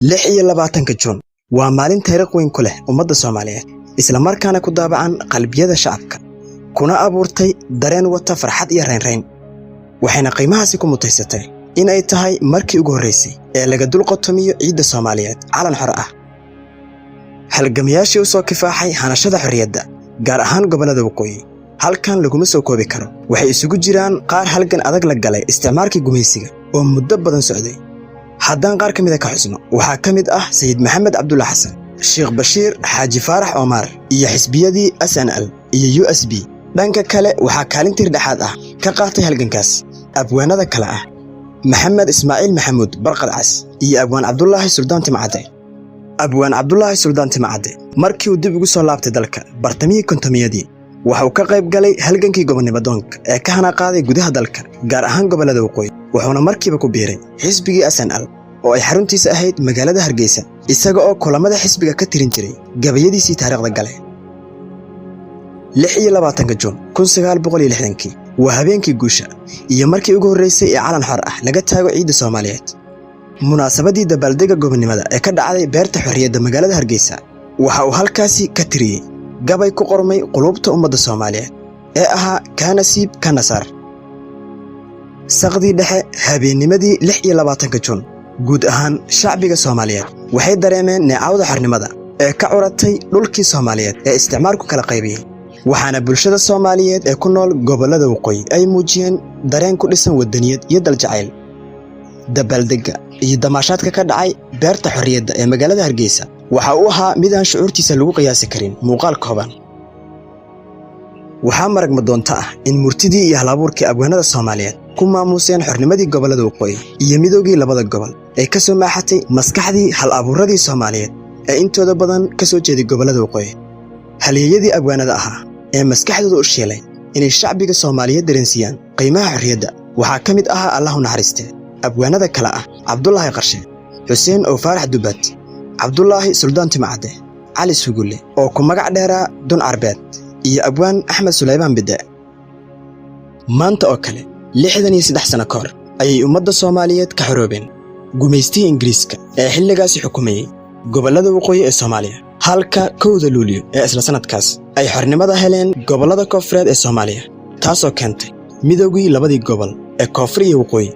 26 Juun waa maalin taariikh weyn ku leh ummadda Soomaaliyeed isla markaana ku daabacan qalbiyada shacabka kuna abuurtay dareen wata farxad iyo reyn waxayna qiimahaasi ku mutaysatay in ay tahay markii ugu horeysay ee laga dulqotomiyo ciidda Soomaaliyeed calan xor ah halgamayaashii soo kifaaxay hanashada xorriyadda gaar ahaan gobolada waqooyi halkan laguma soo koobi karo waxay isugu jiraan qaar halgan adag la galay isticmaalkii gumeysiga oo muddo badan socday haddaan qaar kamid ah ka xusno waxaa kamid ah Sayid Maxamed Cabdulla Xasan Sheekh Bashiir Xaaji Faarax Omar iyo xisbiyadii SNL iyo USB dhanka kale waxaa kaalintii dhaxaad ah ka qaatay halgankaas abwaanada kale ah Maxamed Ismaaciil Maxamuud Barqadcas iyo Abwaan Cabdullaahi Suldaan Timcade Abwaan Cabdullaahi Suldaan Timcade markii uu dib ugu soo laabtay dalka bartamihii kontomiyadii waxa uu ka qayb galay halgankii gobonimo doonka ee ka hana qaaday gudaha dalka gaar ahaan gobolada waqooyi wuxuuna markiiba ku biiray xisbigii SNL oo ay xaruntiisa ahayd magaalada Hargeysa isaga oo kulamada xisbiga ka tirin jiray gabayadiisii taariikhda galay 26 Juun 1960 waa habeenkii guusha iyo markii ugu horeysay ee calan xor ah laga taago ciidda Soomaaliyeed munaasabadii dabaaldega gobonimada ee ka dhacday beerta xorriyadda magaalada Hargeysa waxa uu halkaasi ka tiriyay gabay ku qormay qulubta ummadda Soomaaliyeed ee ahaa kaanasiib kanasar saqdi dhexe habeennimadii 26 Juun guud ahaan shacbiga Soomaaliyeed waxay dareemeen neecawda xornimada ee ka curatay dhulkii Soomaaliyeed ee isticmaalku kala qaybiyay waxaana bulshada Soomaaliyeed ee ku nool gobolada waqooyi ay muujiyeen dareen ku dhisan wadaniyad iyo daljacayl dabaaldega iyo damaashaadka ka dhacay beerta xorriyadda ee magaalada Hargeysa waxa uu ahaa mid aan shucuurtiisa lagu qiyaasi karin muuqaal kooban waxaa maragma doonta ah in murtidii iyo halabuurkii abwaanada Soomaaliyeed ku maamuseen xornimadii gobolada waqooyi iyo midoogii labada gobol ee ka soo maaxatay maskaxdii hal abuuradii Soomaaliyeed ee intooda badan ka soo jeeday gobolada waqooyi halyeeyadii abwaanada ahaa ee maskaxdooda u sheelay inay shacbiga Soomaaliyeed dareensiyaan qiimaha xorriyadda waxaa ka mid ahaa Allahu naxariistee abwaanada kale ah Cabdullaahi Qarshe Xuseen oo Faarax Dubaad Cabdullaahi Suldaan Timcade Cali Sugulle oo ku magac dheeraa Dun Arbeed iyo abwaan Axmed Suleymaan Bide maanta oo kale 63 sano ka hor ayay ummadda Soomaaliyeed ka xoroobeen gumeystii Ingiriiska ee xilligaasi xukumayay gobolada waqooyi ee Soomaaliya halka 1 Luulyo ee isla sanadkaas ay xornimada heleen gobolada koonfureed ee Soomaaliya taasoo keentay midoogii labadii gobol ee koonfur iyo waqooyi